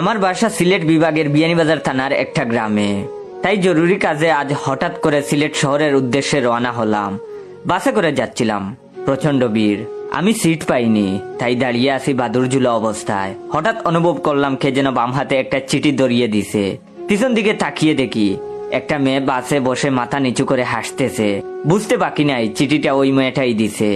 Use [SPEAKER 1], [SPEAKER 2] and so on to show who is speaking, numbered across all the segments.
[SPEAKER 1] আমার বাসা সিলেট বিভাগের বিয়ানীবাজার থানার একটা গ্রামে। তাই জরুরি কাজে আজ হঠাৎ করে সিলেট শহরের উদ্দেশ্যে রওনা হলাম। বাসে করে যাচ্ছিলাম, প্রচন্ড ভিড়। আমি সিট পাইনি, তাই দাঁড়িয়ে আছি বাদুরঝুলা অবস্থায়। হঠাৎ অনুভব করলাম কে যেন বাম হাতে একটা চিঠি ধরিয়ে দিছে। পিছন দিকে তাকিয়ে দেখি একটা মেয়ে বাসে বসে মাথা নিচু করে হাসতেছে। বুঝতে বাকি নাই চিঠিটা ওই মেয়েটাই দিছে।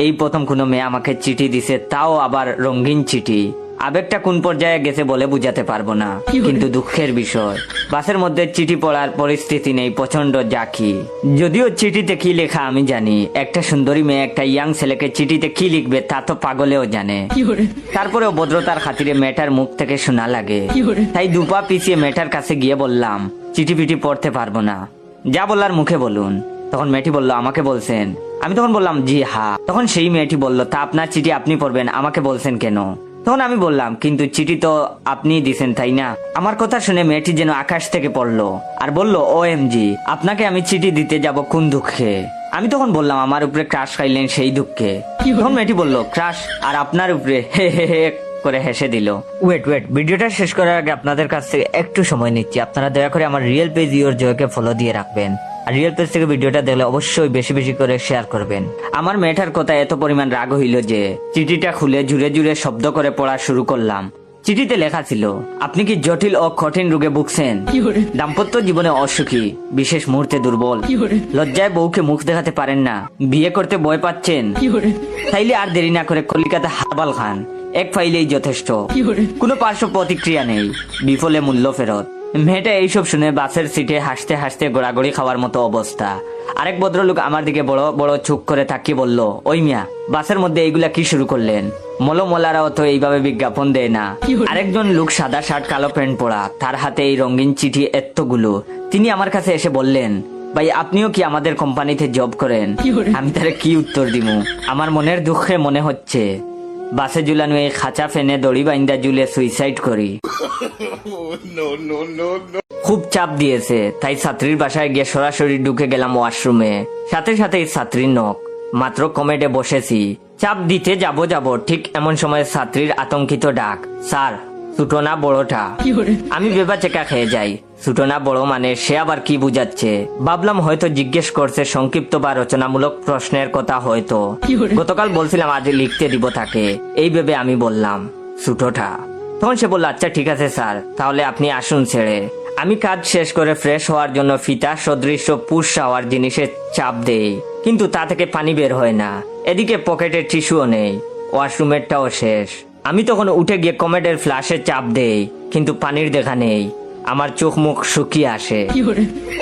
[SPEAKER 1] এই প্রথম কোনো মেয়ে আমাকে চিঠি দিছে, তাও আবার রঙিন চিঠি। আবেগটা কোন পর্যায়ে গেছে বলে বুঝাতে পারবো না, কিন্তু দুঃখের বিষয় বাসের মধ্যে চিঠি পড়ার পরিস্থিতি নেই, প্রচন্ড জাকি। যদিও চিঠিতে কি লেখা আমি জানি, একটা সুন্দরী মেয়ে একটা ইয়াং ছেলেকে চিঠিতে কি লিখবে তা তো পাগলেও জানে। তারপরেও ভদ্রতার খাতিরে মেয়েটার মুখ থেকে শোনা লাগে, তাই দুপা পিছিয়ে মেয়েটার কাছে গিয়ে বললাম, চিঠি পিঠি পড়তে পারবো না, যা বলার মুখে বলুন। তখন মেয়েটি বলল, আমাকে বলছেন? আমি তখন বললাম, জি হ্যাঁ। তখন সেই মেয়েটি বলল, তা আপনার চিঠি আপনি পড়বেন, আমাকে বলছেন কেন? তখন আমি বললাম, কিন্তু চিঠি তো আপনি দিছেন তাই না? আমার কথা শুনে মেয়েটি যেন আকাশ থেকে পড়লো আর বলল, OMG, আপনাকে আমি চিঠি দিতে যাব কোন দুঃখে? আমি তখন বললাম, আমার উপরে ক্রাশ খাইলেন সেই দুঃখে। তখন মেয়েটি বলল, ক্রাশ আর আপনার উপরে? হে হে হে করে হেসে দিল। ওয়েট, ভিডিওটা শেষ করার আগে আপনাদের কাছ থেকে একটু সময় নিচ্ছি। আপনারা দয়া করে আমার রিয়েল পেজ ইওর জয়কে ফলো দিয়ে রাখবেন, আর রিয়েল পেজ থেকে ভিডিওটা দেখলে অবশ্যই বেশি বেশি করে শেয়ার করবেন। আমার মেয়েটার কথা এত পরিমাণ রাগ হইল যে চিঠিটা খুলে জুড়ে জুড়ে শব্দ করে পড়া শুরু করলাম। চিঠিতে লেখা ছিল, আপনি কি জটিল ও কঠিন রোগে ভুগছেন? দাম্পত্য জীবনে অসুখী, বিশেষ মুহূর্তে দুর্বল, লজ্জায় বউকে মুখ দেখাতে পারেন না, বিয়ে করতে ভয় পাচ্ছেন? তাইলে আর দেরি না করে কলিকাতা হারবাল খান, এক ফাইলেই যথেষ্ট, কোনো পার্শ্ব প্রতিক্রিয়া নেই, বিফলে মূল্য ফেরত। মেয়েটা এইসব শুনে বাসের সিটে হাসতে হাসতে গোড়াগড়ি খাওয়ার মতো অবস্থা। আরেক ভদ্রলোক আমার দিকে বড় বড় চুপ করে তাকিয়ে বলল, ওই মিয়া, বাসের মধ্যে এইগুলা কি শুরু করলেন? মলারাও তো এইভাবে বিজ্ঞাপন দেয় না। আরেকজন লোক সাদা শার্ট কালো প্যান্ট পরা, তার হাতে এই রঙিন চিঠি এতগুলো। তিনি আমার কাছে এসে বললেন, ভাই আপনিও কি আমাদের কোম্পানিতে জব করেন? আমি তারে কি উত্তর দিমু? আমার মনের দুঃখে মনে হচ্ছে বাসে ঝুলানো এই খাঁচা ফেনে দড়ি বাইন্দা ঝুলে সুইসাইড করি। খুব চাপ দিয়েছে, তাই ছাত্রীর বাসায় গিয়ে সরাসরি ঢুকে গেলাম ওয়াশরুমে। সাথে সাথেই ছাত্রীর নখ। মাত্র কমেডে বসেছি, চাপ দিতে যাব ঠিক এমন সময় ছাত্রীর আতঙ্কিত ডাক, স্যার ছোট না বড়টা? আমি বেবা চেকা খেয়ে যাই। ছোট না বড় মানে সে আবার কি বুঝাচ্ছে? ভাবলাম হয়তো জিজ্ঞেস করছে সংক্ষিপ্ত বা রচনামূলক প্রশ্নের কথা হয়তো। গতকাল বলছিলাম আজ লিখতে দিব তাকে, এই ভেবে আমি বললাম ছোটটা। তখন সে বলল, আচ্ছা ঠিক আছে স্যার, তাহলে আপনি আসুন ছেড়ে। আমি কাজ শেষ করে ফ্রেশ হওয়ার জন্য ফিতা সদৃশ্য পুশ শাওয়ার জিনিসে চাপ দেই, কিন্তু তা থেকে পানি বের হয় না। এদিকে পকেটে টিস্যুও নেই, ওয়াশরুমেরটাও শেষ। আমি তখন উঠে গিয়ে কমেডের ফ্লাশে চাপ দেই, কিন্তু পানির দেখা নেই। আমার চোখ মুখ শুকিয়ে আসে।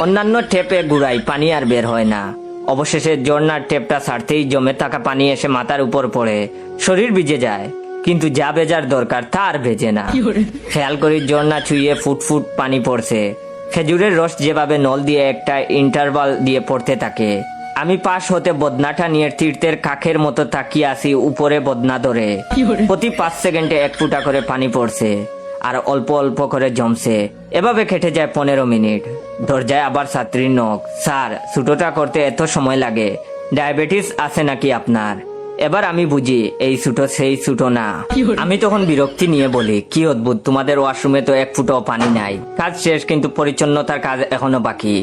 [SPEAKER 1] অন্যান্য টেপে ঘুরাই, পানি আর বের হয় না। অবশেষে ঝর্ণার টেপটা ছাড়তেই জমে থাকা পানি এসে মাথার উপর পড়ে, শরীর ভিজে যায়, কিন্তু যা ভেজার দরকার তা আর ভেজে না। খেয়াল করি ঝর্ণা ছুঁয়ে ফুট পানি পড়ছে। খেজুরের রস যেভাবে নল দিয়ে একটা ইন্টারভাল দিয়ে পড়তে থাকে, আমি পাশ হতে বদনাটা নিয়ে তীর্থের কাকের মতো তাকিয়ে আসি উপরে বদনা ধরে। প্রতি 5 সেকেন্ডে 1 ফুটা করে পানি পড়ছে আর অল্প অল্প করে জমছে। এভাবে কেটে যায় 15 মিনিট। দরজায় আবার ছাত্রীর নখ, স্যার ছোটটা করতে এত সময় লাগে, ডায়াবেটিস আছে নাকি আপনার? এবার আমি বুঝি এই ছোট সেই ছোট না। আমি তখন বিরক্তি নিয়ে বলি, কি অদ্ভুত, তোমাদের ওয়াশরুমে তো 1 ফুটও পানি নাই। কাজ শেষ, কিন্তু পরিচ্ছন্নতার কাজ এখনো বাকি।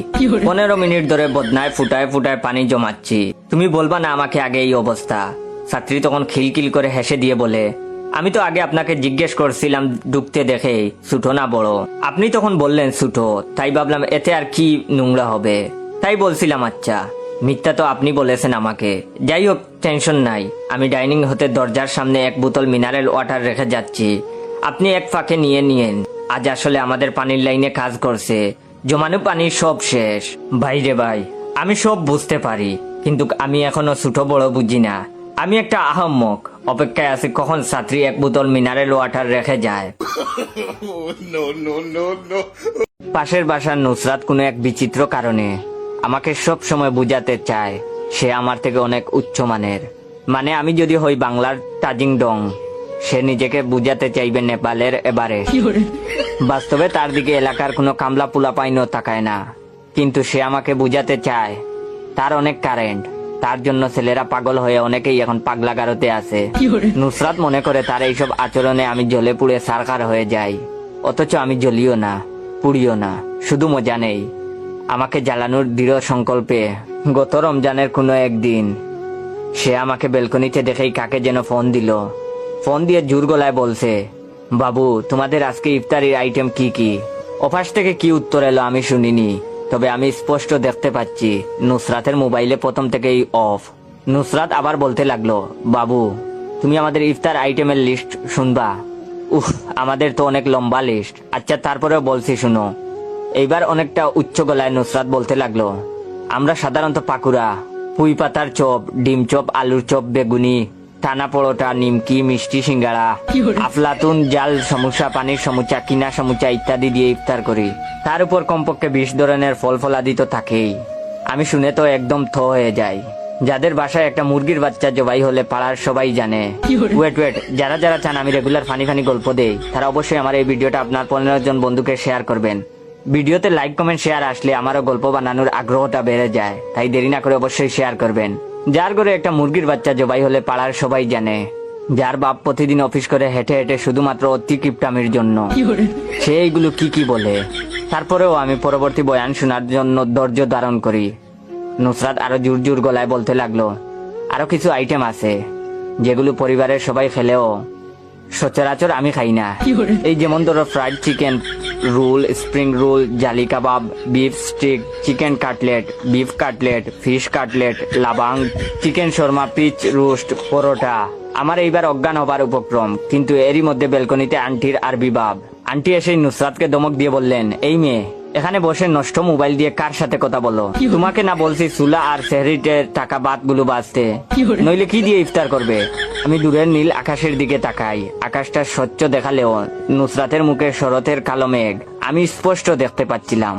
[SPEAKER 1] 15 মিনিট ধরে বদনায় ফুটায় পানি জমাচ্ছি, তুমি বলবা না আমাকে আগে এই অবস্থা? ছাত্রী তখন খিলখিল করে হেসে দিয়ে বলে, আমি তো আগে আপনাকে জিজ্ঞেস করছিলাম ঢুকতে দেখে ছোট না বড়, আপনি তখন বললেন ছোট, তাই ভাবলাম এতে আর কি নোংরা হবে, তাই বলছিলাম। আচ্ছা, মিথ্যা তো আপনি বলেছেন আমাকে। যাই হোক, টেনশন নাই। আমি ডাইনিং হতে দরজার সামনে 1 বোতল মিনারেল ওয়াটার রেখে যাচ্ছি, আপনি এক ফাঁকে নিয়ে নিয়েন। আজ আসলে আমাদের পানির লাইনে কাজ করছে, জমানো পানি সব শেষ। ভাইরে ভাই, আমি সব বুঝতে পারি, কিন্তু আমি এখনো ছোট বড় বুঝি না। আমি একটা আহম্মক, অপেক্ষায় আছি কখন ছাত্রী 1 বোতল মিনারেল ওয়াটার রেখে যায়। পাশের বাসার নুসরাত কোনো এক বিচিত্র কারণে আমাকে সব সময় বুঝাতে চায় সে আমার থেকে অনেক উচ্চমানের। মানে আমি যদি হই বাংলার তাজিং ডং, সে নিজেকে বুঝাতে চাইবে নেপালের এবারে। বাস্তবে তার দিকে এলাকার কোনো কামলা পুলা পাইনও তাকায় না, কিন্তু সে আমাকে বুঝাতে চায় তার অনেক কারেন্ট, তার জন্য ছেলেরা পাগল হয়ে অনেকেই এখন পাগলাগারোতে আছে। নুসরাত মনে করে তার এইসব আচরণে আমি জ্বলে পুড়ে সারখার হয়ে যাই। অথচ আমি জ্বলিও না, পুড়িও না, শুধু মজা নেই। আমাকে জ্বালানোর দৃঢ় সংকল্পে গত রমজানের কোনো একদিন সে আমাকে বেলকনিতে দেখেই কাকে যেন ফোন দিল। ফোন দিয়ে জোর গলায় বলছে, বাবু তোমাদের আজকে ইফতারির আইটেম কি কি? অফাস থেকে কি উত্তর এলো আমি শুনিনি, তবে আমি স্পষ্ট দেখতে পাচ্ছি নুসরাতের মোবাইলে প্রথম থেকেই অফ। নুসরাত আবার বলতে লাগলো, বাবু তুমি আমাদের ইফতার আইটেমের লিস্ট শুনবা? আমাদের তো অনেক লম্বা লিস্ট। আচ্ছা তারপরেও বলছি শুনো। এইবার অনেকটা উচ্চ গলায় নুসরাত বলতে লাগলো, আমরা সাধারণত পাকুড়া, পুঁই পাতার চপ, ডিম চপ, আলুর চপ, বেগুনি, টানা পরোটা, নিমকি, মিষ্টি, সিঙ্গাড়া, আফলাতুন, জাল সমুচা, পানির সমুচা, কিনা সমুচা ইত্যাদি দিয়ে ইফতার করি। তার উপর কমপক্ষে 20 ধরনের ফল ফলাদি তো থাকেই। আমি শুনে তো একদম থ হয়ে যাই। যাদের বাসায় একটা মুরগির বাচ্চা জবাই হলে পাড়ার সবাই জানে। ওয়েট, যারা যারা চান আমি রেগুলার ফানি গল্প দেই, তারা অবশ্যই আমার এই ভিডিওটা আপনার 15 জন বন্ধুকে শেয়ার করবেন। ভিডিওতে লাইক, কমেন্ট, শেয়ার আসলে আমারও গল্প বানানোর আগ্রহটা বেড়ে যায়, তাই দেরি না করে অবশ্যই শেয়ার করবেন। যার ঘরে একটা মুরগির বাচ্চা জবাই হলে পাড়ার সবাই জানে। যার বাপ প্রতিদিন অফিস করে হেঁটে হেঁটে শুধুমাত্র অতি কিপটামির জন্য, সে এইগুলো কি বলে। তারপরেও আমি পরবর্তী বয়ান শোনার জন্য ধৈর্য ধারণ করি। নুসরাত আরো জোর গলায় বলতে লাগলো, আরো কিছু আইটেম আছে যেগুলো পরিবারের সবাই খেলেও সচরাচর আমি খাই না। এই যেমন ধরো fried chicken roll, spring roll, jali kebab, beef steak, chicken cutlet, beef cutlet, fish cutlet, লাবাং, চিকেন শর্মা, পিচ রোস্ট, পরোটা। আমার এইবার অজ্ঞান হবার উপক্রম, কিন্তু এরই মধ্যে বেলকনিতে আন্টির আরবি বাব। আন্টি এসে নুসরাতকে ধমক দিয়ে বললেন, এই মেয়ে এখানে বসে নষ্ট মোবাইল দিয়ে কার সাথে কথা বলো? তোমাকে না বলছি চুলা আর সেহরিটের টাকা বাদ গুলো বাঁচতে, নইলে কি দিয়ে ইফতার করবে? আমি দূরের নীল আকাশের দিকে তাকাই। আকাশটা স্বচ্ছ দেখালেও নুসরাতের মুখে শরতের কালো মেঘ আমি স্পষ্ট দেখতে পাচ্ছিলাম।